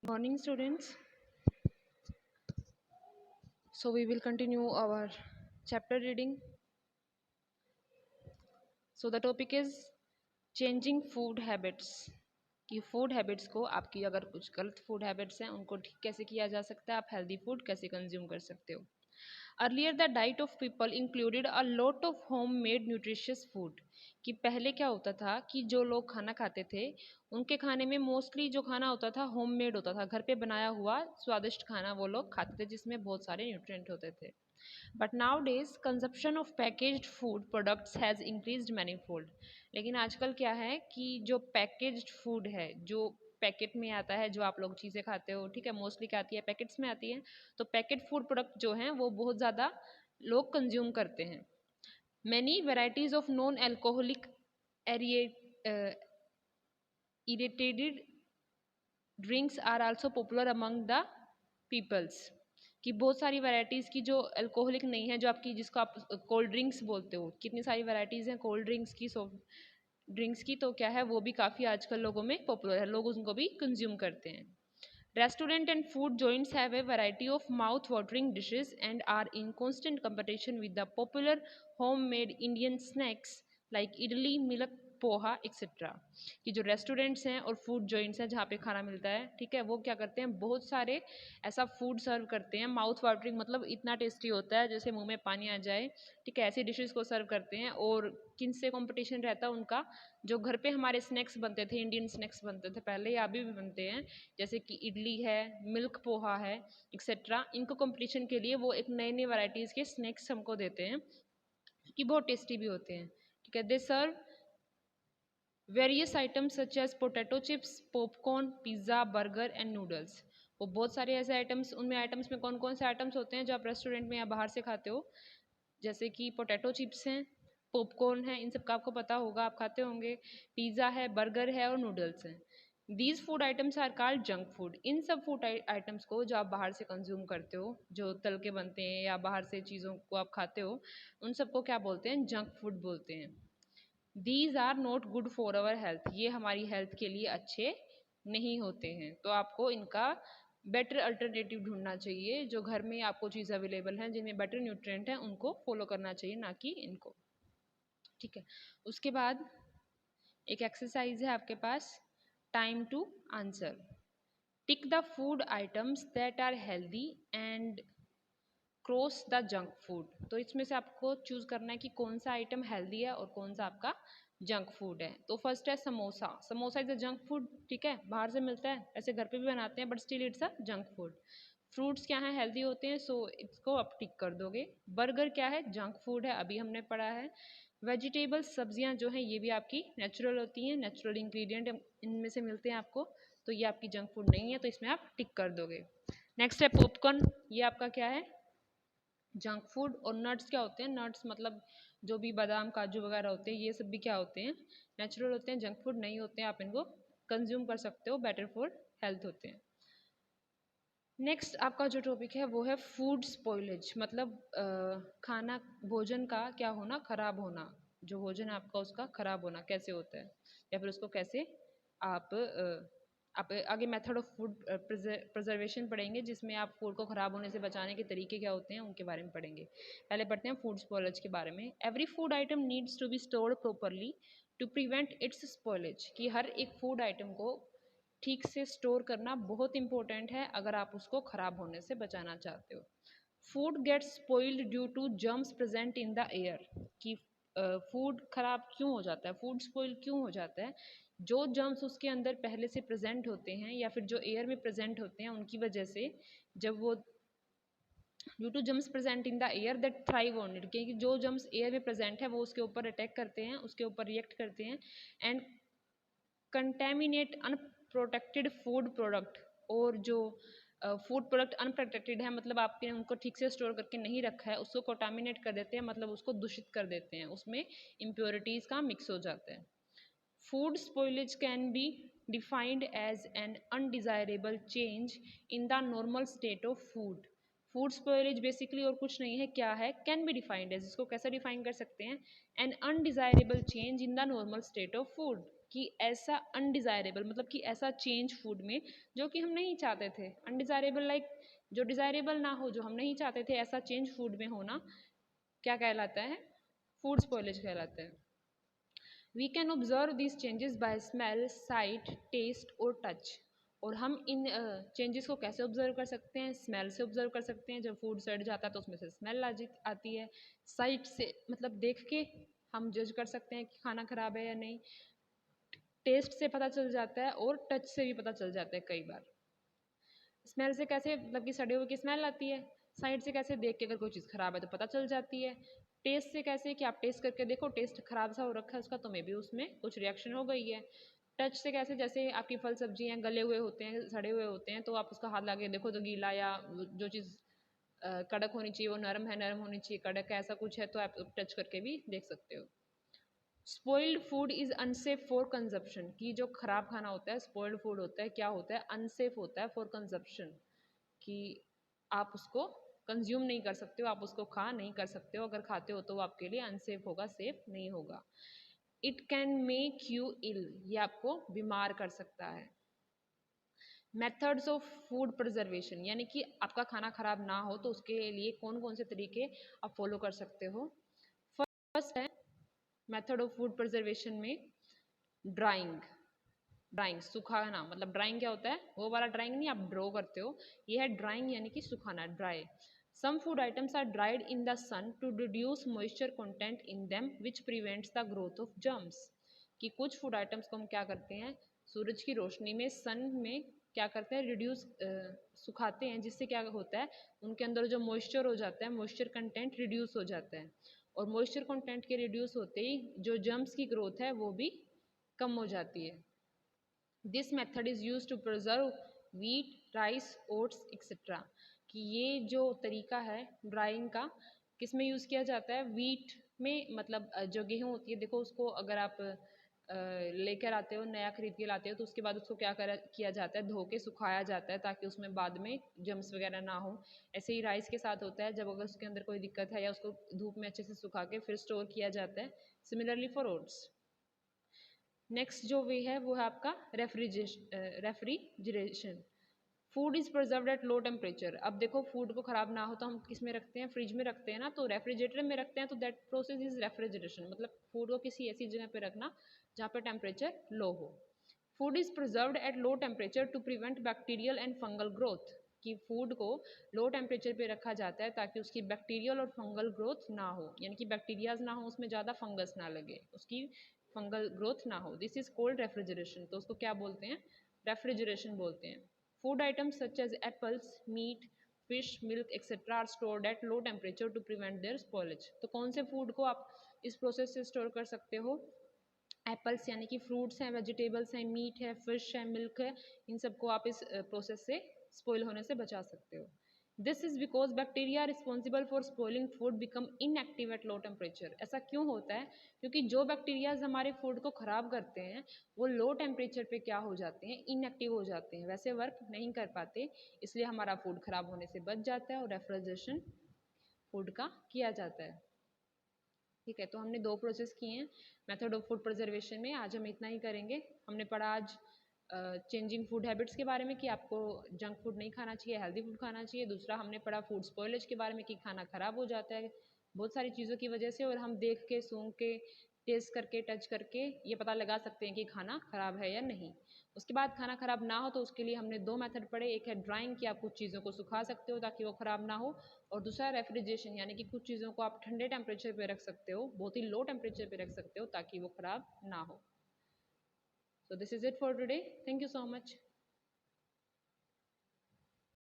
Morning, students. So, we will continue our chapter reading. So, the topic is changing food habits. कि food habits को आपकी अगर कुछ गलत फूड हैबिट्स हैं उनको ठीक कैसे किया जा सकता है, आप हेल्दी फूड कैसे कंज्यूम कर सकते हो। Earlier the diet of people included a lot of home made nutritious food. कि पहले क्या होता था कि जो लोग खाना खाते थे उनके खाने में मोस्टली जो खाना होता था होम मेड होता था, घर पे बनाया हुआ स्वादिष्ट खाना वो लोग खाते थे जिसमें बहुत सारे न्यूट्रिएंट होते थे। But now days consumption of packaged food products has increased manifold. लेकिन आजकल क्या है कि जो पैकेज्ड फूड है, जो पैकेट में आता है, जो आप लोग चीज़ें खाते हो, ठीक है, मोस्टली क्या आती है, पैकेट्स में आती है। तो पैकेट फूड प्रोडक्ट जो हैं वो बहुत ज़्यादा लोग कंज्यूम करते हैं। Many varieties of non alcoholic irritated drinks are also popular among the peoples. कि बहुत सारी वैरायटीज़ की जो अल्कोहलिक नहीं है, जो आपकी जिसको आप कोल्ड ड्रिंक्स बोलते हो, कितनी सारी वैरायटीज़ हैं कोल्ड ड्रिंक्स की, सॉफ्ट ड्रिंक्स की, तो क्या है वो भी काफ़ी आजकल लोगों में पॉपुलर है, लोग उनको भी कंज्यूम करते हैं। Restaurant and food joints have a variety of mouth-watering dishes and are in constant competition with the popular homemade Indian snacks like idli, milk, poha etcetera. कि जो रेस्टोरेंट्स हैं और फूड जॉइंट्स हैं जहाँ पे खाना मिलता है, ठीक है, वो क्या करते हैं, बहुत सारे ऐसा फूड सर्व करते हैं, माउथ वाटरिंग मतलब इतना टेस्टी होता है जैसे मुंह में पानी आ जाए, ठीक है, ऐसी डिशेस को सर्व करते हैं। और किन से कंपटीशन रहता है उनका, जो घर पे हमारे स्नैक्स बनते थे, इंडियन स्नैक्स बनते थे पहले या अभी भी बनते हैं, जैसे कि इडली है, मिल्क पोहा है एक्सेट्रा, इनको कंपटीशन के लिए वो एक नए नए वैरायटीज़ के स्नैक्स हमको देते हैं कि बहुत टेस्टी भी होते हैं। ठीक है, they serve various items such as potato chips, popcorn, pizza, burger and noodles. वो बहुत सारे ऐसे आइटम्स, उनमें आइटम्स में कौन कौन से आइटम्स होते हैं जो आप रेस्टोरेंट में या बाहर से खाते हो, जैसे कि पोटैटो चिप्स हैं, पॉपकॉर्न है, इन सब का आपको पता होगा, आप खाते होंगे, पिज़्ज़ा है, बर्गर है और नूडल्स हैं। These food items are called junk food. इन सब फूड आइटम्स को जो आप बाहर से कंज्यूम करते हो, जो तल के बनते हैं या बाहर से चीज़ों को आप खाते हो, उन सबको क्या बोलते हैं, जंक फूड बोलते हैं। These are not good for our health. ये हमारी हेल्थ के लिए अच्छे नहीं होते हैं, तो आपको इनका बेटर अल्टरनेटिव ढूंढना चाहिए। जो घर में आपको चीज़ अवेलेबल हैं जिनमें बेटर न्यूट्रिएंट हैं उनको फॉलो करना चाहिए, ना कि इनको। ठीक है, उसके बाद एक एक्सरसाइज है आपके पास, time to answer. Tick the food items that are healthy and cross the junk food. तो इसमें से आपको चूज करना है कि कौन सा आइटम हेल्दी है और कौन सा आपका जंक फूड है। तो फर्स्ट है samosa. Samosa is a junk food, ठीक है, बाहर से मिलता है, ऐसे घर पे भी बनाते हैं, but still it's a junk food. Fruits क्या है, हेल्दी होते हैं, सो इसको आप टिक कर दोगे। बर्गर क्या है, जंक फूड है, अभी हमने पढ़ा है। वेजिटेबल्स, सब्जियां जो हैं ये भी आपकी नेचुरल होती हैं, नेचुरल इंग्रेडिएंट इनमें से मिलते हैं आपको, तो ये आपकी जंक फूड नहीं है, तो इसमें आप टिक कर दोगे। नेक्स्ट है पॉपकॉर्न, ये आपका क्या है, जंक फूड। और नट्स क्या होते हैं, नट्स मतलब जो भी बादाम काजू वगैरह होते हैं, ये सब भी क्या होते हैं, नेचुरल होते हैं, जंक फूड नहीं होते हैं, आप इनको कंज्यूम कर सकते हो, बेटर फॉर हेल्थ होते हैं। नेक्स्ट आपका जो टॉपिक है वो है फूड स्पॉइलेज, मतलब खाना, भोजन का क्या होना, खराब होना। जो भोजन है आपका उसका खराब होना कैसे होता है, या फिर उसको कैसे आप आप आगे मेथड ऑफ फूड प्रिजर्वेशन पढ़ेंगे, जिसमें आप फूड को ख़राब होने से बचाने के तरीके क्या होते हैं उनके बारे में पढ़ेंगे। पहले पढ़ते हैं फूड स्पॉइलेज के बारे में। Every food item needs to be stored properly to prevent its spoilage. कि हर एक फूड आइटम को ठीक से स्टोर करना बहुत इंपॉर्टेंट है अगर आप उसको ख़राब होने से बचाना चाहते हो। Food gets spoiled due to germs present in the air. कि फूड खराब क्यों हो जाता है, फूड स्पॉइल क्यों हो जाता है, जो जर्म्स उसके अंदर पहले से प्रेजेंट होते हैं या फिर जो एयर में प्रेजेंट होते हैं उनकी वजह से, जब वो due to germs present in the air that thrive on it, क्योंकि जो जर्म्स एयर में प्रेजेंट है वो उसके ऊपर अटैक करते हैं, उसके ऊपर रिएक्ट करते हैं and contaminate unprotected food product. और जो फूड प्रोडक्ट अनप्रोटेक्टेड है, मतलब आपने उनको ठीक से स्टोर करके नहीं रखा है, उसको कंटामिनेट कर देते हैं, मतलब उसको दूषित कर देते हैं, उसमें इम्प्योरिटीज़ का मिक्स हो जाता है। Food spoilage can be defined as an undesirable change in the normal state of food. Food spoilage basically और कुछ नहीं है, क्या है, कैन बी डिफाइंड एज, इसको कैसे डिफाइन कर सकते हैं, an undesirable change in the normal state of food. कि ऐसा अनडिज़ायरेबल मतलब कि ऐसा चेंज फूड में जो कि हम नहीं चाहते थे, अनडिज़ायरेबल लाइक जो डिज़ायरेबल ना हो, जो हम नहीं चाहते थे, ऐसा चेंज फूड में होना क्या कहलाता है? फूड स्पॉइलेज कहलाता है। We can observe this changes by smell, sight, taste और टच। और हम इन चेंजेस को कैसे ऑब्जर्व कर सकते हैं? स्मेल से ऑब्जर्व कर सकते हैं, जब फूड सड़ जाता है तो उसमें से स्मेल आती है। साइट से मतलब देख के हम जज कर सकते हैं कि खाना खराब है या नहीं। टेस्ट से पता चल जाता है और टच से भी पता चल जाता है कई बार। स्मेल से कैसे मतलब कि सड़े हुए की स्मेल आती है। साइड से कैसे देख के अगर कोई चीज़ ख़राब है तो पता चल जाती है। टेस्ट से कैसे कि आप टेस्ट करके देखो टेस्ट ख़राब सा हो रखा है उसका तो मे बी उसमें कुछ रिएक्शन हो गई है। टच से कैसे जैसे आपकी फल सब्जियाँ गले हुए होते हैं, सड़े हुए होते हैं, तो आप उसका हाथ लगा के देखो तो गीला या जो चीज़ कड़क होनी चाहिए वो नरम है, नरम होनी चाहिए कड़क है, ऐसा कुछ है तो आप टच करके भी देख सकते हो। Spoiled food is unsafe for consumption, कि जो ख़राब खाना होता है स्पॉइल्ड फूड होता है, क्या होता है? अनसेफ होता है फॉर कंजप्शन, कि आप उसको कंज्यूम नहीं कर सकते हो, आप उसको खा नहीं कर सकते हो, अगर खाते हो तो वो आपके लिए अनसेफ होगा, सेफ नहीं होगा। इट कैन मेक यू इल, ये आपको बीमार कर सकता है। मेथड्स ऑफ फूड प्रिजर्वेशन, यानी कि आपका खाना खराब ना हो तो उसके लिए कौन कौन से तरीके आप फॉलो कर सकते हो। फर्स्ट है मेथड ऑफ फूड प्रिजर्वेशन में ड्राइंग। ड्राइंग सुखाना, मतलब ड्राइंग क्या होता है? वो वाला ड्राइंग नहीं आप ड्रॉ करते हो, ये है ड्राइंग यानी कि सुखाना, dry. Some food items are dried in the sun to reduce moisture content in them which prevents the growth of germs, कि कुछ फूड आइटम्स को हम क्या करते हैं सूरज की रोशनी में, सन में क्या करते हैं रिड्यूस सुखाते हैं, जिससे क्या होता है उनके अंदर जो मॉइस्चर हो जाता है, मॉइस्चर कंटेंट रिड्यूस हो जाता है, और मॉइस्चर कंटेंट के रिड्यूस होते ही जो जर्म्स की ग्रोथ है वो भी कम हो जाती है। This method is use to preserve wheat, rice, oats etcetera, कि ये जो तरीका है ड्राइंग का किस में यूज़ किया जाता है? वीट में, मतलब जो गेहूँ होती है, देखो उसको अगर आप लेकर आते हो, नया खरीद के लाते हो तो उसके बाद उसको क्या किया जाता है? धो के सुखाया जाता है ताकि उसमें बाद में जम्स वगैरह ना हो। ऐसे ही राइस के साथ होता है, जब अगर उसके अंदर कोई दिक्कत है या उसको धूप में अच्छे से सुखा के फिर स्टोर किया जाता है। Similarly for oats. नेक्स्ट जो वे है वो है आपका refrigeration. Food is preserved at low temperature. अब देखो फूड को ख़राब ना हो तो हम किस में रखते हैं? फ्रिज में रखते हैं ना, तो रेफ्रिजरेटर में रखते हैं, तो दैट प्रोसेस इज रेफ्रिजरेशन, मतलब फूड को किसी ऐसी जगह पे रखना जहाँ पे टेम्परेचर लो हो। Food is preserved at low temperature to prevent bacterial and fungal growth, कि फूड को लो टेम्परेचर पे रखा जाता है ताकि उसकी बैक्टीरियल और फंगल ग्रोथ ना हो, यानी कि बैक्टीरियाज ना हो उसमें, ज़्यादा फंगस ना लगे, उसकी फंगल ग्रोथ ना हो। दिस इज कोल्ड रेफ्रिजरेशन, तो उसको क्या बोलते हैं? रेफ्रिजरेशन बोलते हैं। Food items such as apples, meat, fish, milk etcetera are stored at low temperature to prevent their spoilage. तो कौन से फूड को आप इस प्रोसेस से स्टोर कर सकते हो? एप्पल्स यानी कि फ्रूट्स हैं, वेजिटेबल्स हैं, मीट है, फिश है, मिल्क है, इन सबको आप इस प्रोसेस से स्पॉइल होने से बचा सकते हो। This is because bacteria responsible for spoiling food become inactive eight low temperature. ऐसा क्यों होता है? क्योंकि जो बैक्टीरियाज हमारे फूड को ख़राब करते हैं वो लो टेम्परेचर पे क्या हो जाते हैं? इनएक्टिव हो जाते हैं, वैसे वर्क नहीं कर पाते, इसलिए हमारा फूड ख़राब होने से बच जाता है और रेफ्रिजरेशन फूड का किया जाता है। ठीक है, तो हमने दो प्रोसेस किए हैं मेथड ऑफ फूड प्रिजर्वेशन में। आज हम इतना ही करेंगे। हमने पढ़ा आज चेंजिंग फूड हैबिट्स के बारे में कि आपको जंक फूड नहीं खाना चाहिए, हेल्दी फूड खाना चाहिए। दूसरा हमने पढ़ा फूड स्पॉइलेज के बारे में कि खाना ख़राब हो जाता है बहुत सारी चीज़ों की वजह से, और हम देख के, सूंघ के, टेस्ट करके, टच करके ये पता लगा सकते हैं कि खाना ख़राब है या नहीं। उसके बाद खाना ख़राब ना हो तो उसके लिए हमने दो मेथड पढ़े। एक है ड्राइंग, कि आप कुछ चीज़ों को सुखा सकते हो ताकि वो ख़राब ना हो, और दूसरा रेफ्रिजरेशन, यानी कि कुछ चीज़ों को आप ठंडे टेम्परेचर पे रख सकते हो, बहुत ही लो टेम्परेचर पे रख सकते हो ताकि वो ख़राब ना हो। So this is it for today. Thank you so much.